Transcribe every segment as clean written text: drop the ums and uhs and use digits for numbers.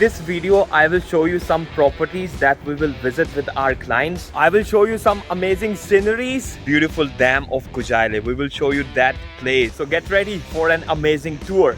this video, I will show you some properties that we will visit with our clients. I will show you some amazing sceneries, beautiful dam of Kocaeli. We will show you that place. So get ready for an amazing tour.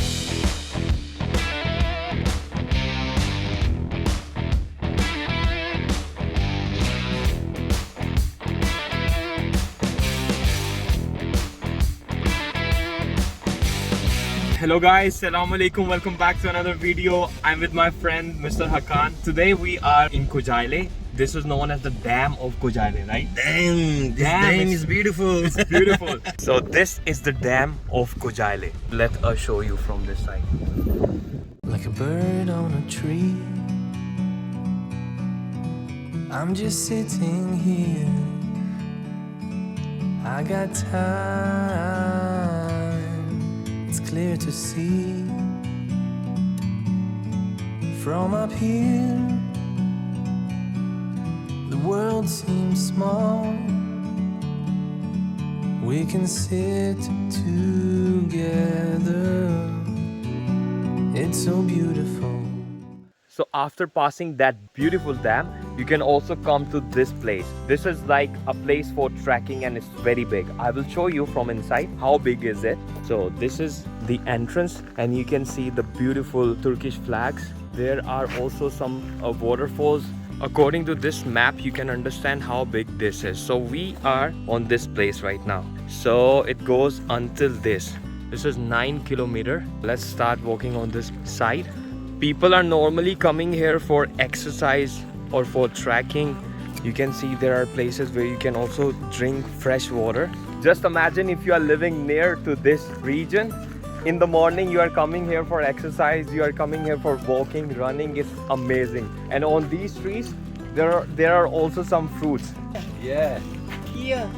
Hello guys, Assalamu alaikum, welcome back to another video. I'm with my friend Mr. Hakan. Today we are in Kocaeli. This is known as the Dam of Kocaeli, right? Damn, this dam is beautiful. It's beautiful. So this is the Dam of Kocaeli. Let us show you from this side. Like a bird on a tree, I'm just sitting here. I got time, it's clear to see. From up here, the world seems small. We can sit together. It's so beautiful. So after passing that beautiful dam, you can also come to this place. This is like a place for trekking and it's very big. I will show you from inside how big is it. So this is the entrance and you can see the beautiful Turkish flags. There are also some waterfalls. According to this map, you can understand how big this is. So we are on this place right now. So it goes until this. This is 9 kilometers. Let's start walking on this side. People are normally coming here for exercise or for trekking. You can see there are places where you can also drink fresh water. Just imagine if you are living near to this region. In the morning you are coming here for exercise, you are coming here for walking, running. It's amazing. And on these trees there are also some fruits. Yeah, Here.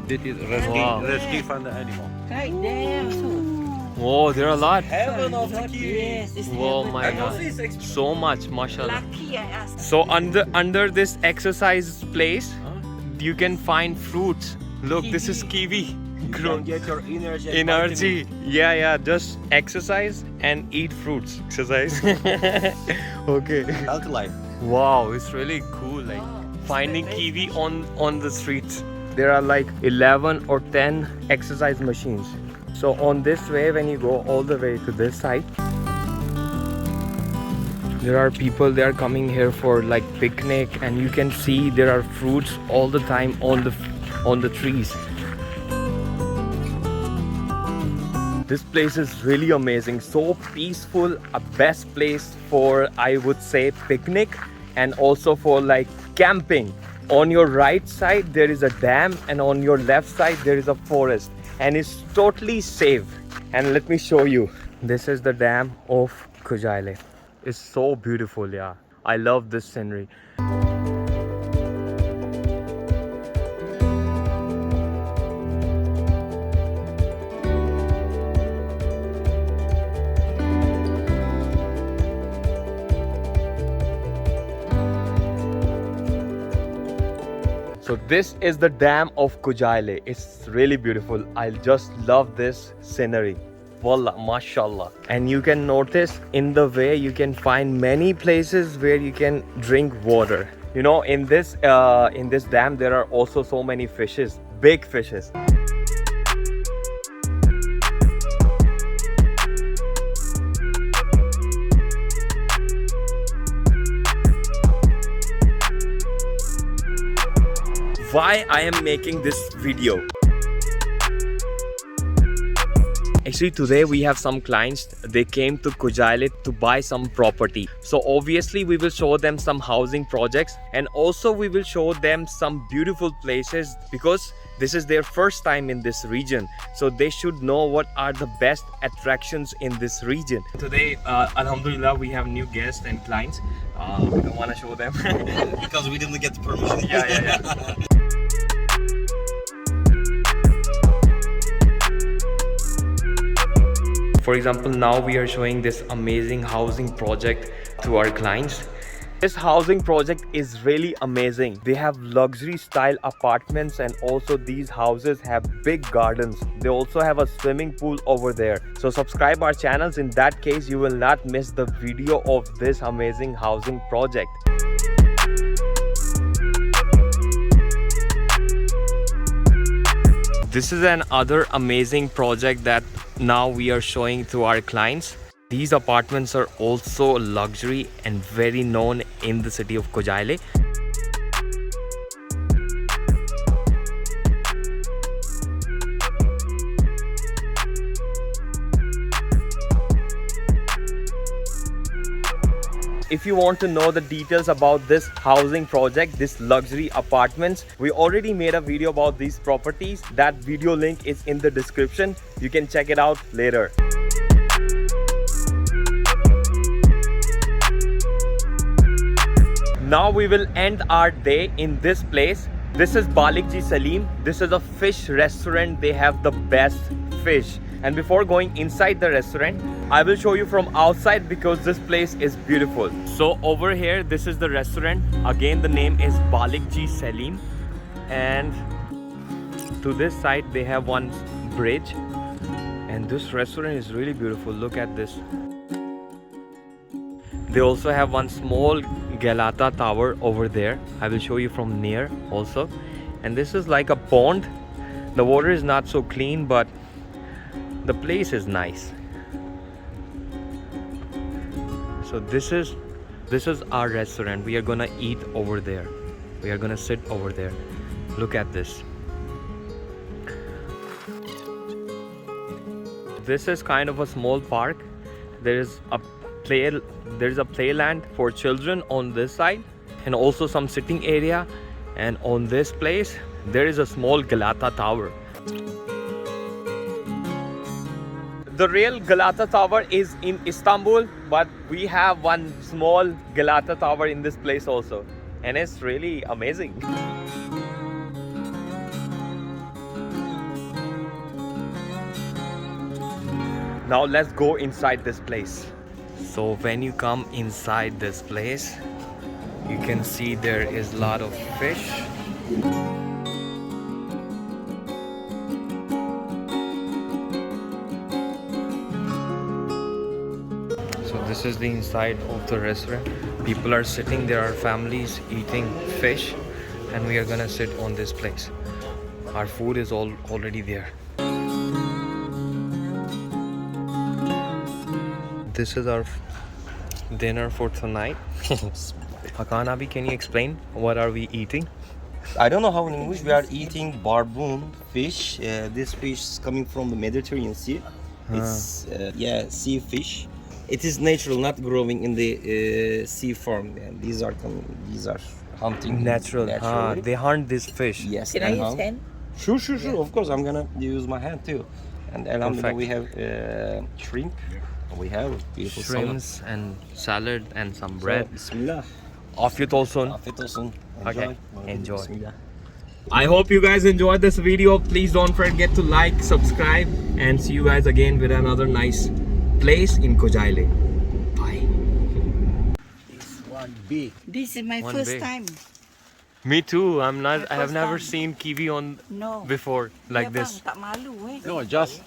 this is rescue from the animal. Right there. Oh, there are a lot. Heaven of the kiwi. Yes, it's Oh heaven. my And god, also it's expensive. so much, mashallah. Lucky I asked. So under this exercise place, you can find fruits. Look, this is kiwi. You can get your energy. and Energy. Yeah, just exercise and eat fruits. Exercise. Okay. vitamin. Healthy life. Wow, it's really cool. Like finding kiwi on the streets. There are like 11 or 10 exercise machines. So on this way, when you go all the way to this side, there are people, they are coming here for like picnic, and you can see there are fruits all the time on the trees. This place is really amazing, so peaceful, a best place for, I would say, picnic and also for like camping. On your right side there is a dam and on your left side there is a forest, and it's totally safe. And let me show you. This is the dam of Kocaeli. It's so beautiful, yeah. I love this scenery. So this is the Dam of Kocaeli. It's really beautiful. I just love this scenery. Wallah, mashallah. And you can notice in the way you can find many places where you can drink water. You know, in this dam there are also so many fishes, big fishes. Why I am making this video? Actually, today we have some clients. They came to Kocaeli to buy some property. So obviously we will show them some housing projects, and also we will show them some beautiful places because this is their first time in this region. So they should know what are the best attractions in this region. Today, Alhamdulillah, we have new guests and clients. We don't want to show them. Because we didn't get the permission. Yeah. For example, now we are showing this amazing housing project to our clients. This housing project is really amazing. They have luxury style apartments and also these houses have big gardens. They also have a swimming pool over there. So subscribe our channels. In that case, you will not miss the video of this amazing housing project. This is another amazing project that now we are showing to our clients. These apartments are also luxury and very known in the city of Kocaeli. If you want to know the details about this housing project, this luxury apartments, we already made a video about these properties. That video link is in the description. You can check it out later. Now we will end our day in this place. This is Balikji Salim. This is a fish restaurant. They have the best fish. And before going inside the restaurant, I will show you from outside because this place is beautiful. So over here, this is the restaurant. Again, the name is Balikji Salim. And to this side, they have one bridge. And this restaurant is really beautiful. Look at this. They also have one small Galata tower over there. I will show you from near also. And this is like a pond. The water is not so clean, but the place is nice. So this is our restaurant. We are gonna eat over there. We are gonna sit over there. Look at this. This is kind of a small park. There's a playland for children on this side and also some sitting area, and on this place there is a small Galata tower. The real Galata tower is in Istanbul, but we have one small Galata tower in this place also, and it's really amazing. Now let's go inside this place. So when you come inside this place, you can see there is a lot of fish. So this is the inside of the restaurant. People are sitting, there are families eating fish, and we are gonna sit on this place. Our food is already there. This is our dinner for tonight. Hakan Abi, can you explain what are we eating? I don't know how in English. We are eating barboon fish. This fish is coming from the Mediterranean Sea. It's sea fish. It is natural, not growing in the sea farm. And these are hunting Natural. naturally. They hunt this fish. Yes. Can I use hand? Sure. Of course, I'm gonna use my hand too. And alhamdulillah, we have shrimp. We have beautiful Shrimps and salad and some bread. Bismillah. Afiyet olsun. Afiyet olsun. Okay, enjoy. Bismillah. I hope you guys enjoyed this video. Please don't forget to like, subscribe, and see you guys again with another nice place in Kocaeli. Bye. This is my One first big. time. Me too. I have first never time. seen kiwi on No. before like Ya, this. bang, tak malu No, just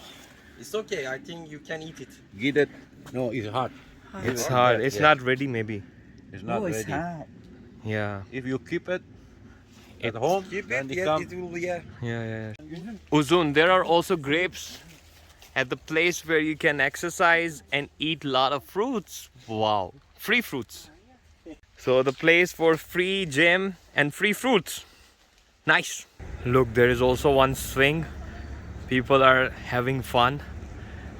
It's okay. I think you can eat it. get it. No, it's hard. It's hard. It's not ready maybe. It's not Oh, it's ready. hard. Yeah. If you keep it at home, Keep then it. it Yeah, come. it will. Yeah. Uzun, there are also grapes at the place where you can exercise and eat a lot of fruits. Wow. Free fruits. So the place for free gym and free fruits. Nice. Look, there is also one swing. People are having fun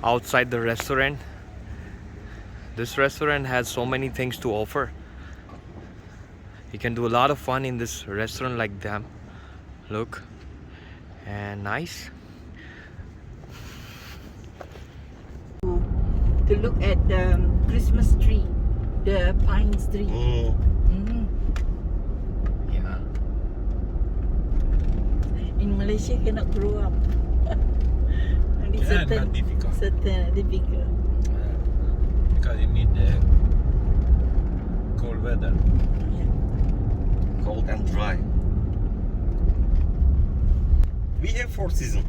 outside the restaurant. This restaurant has so many things to offer. You can do a lot of fun in this restaurant like them. Look. And nice. To look at the Christmas tree, the pine tree. Mm. Yeah. In Malaysia cannot grow up. Only Yeah, not difficult. certain difficult. Because you need the cold weather. Cold and dry. We have 4 seasons.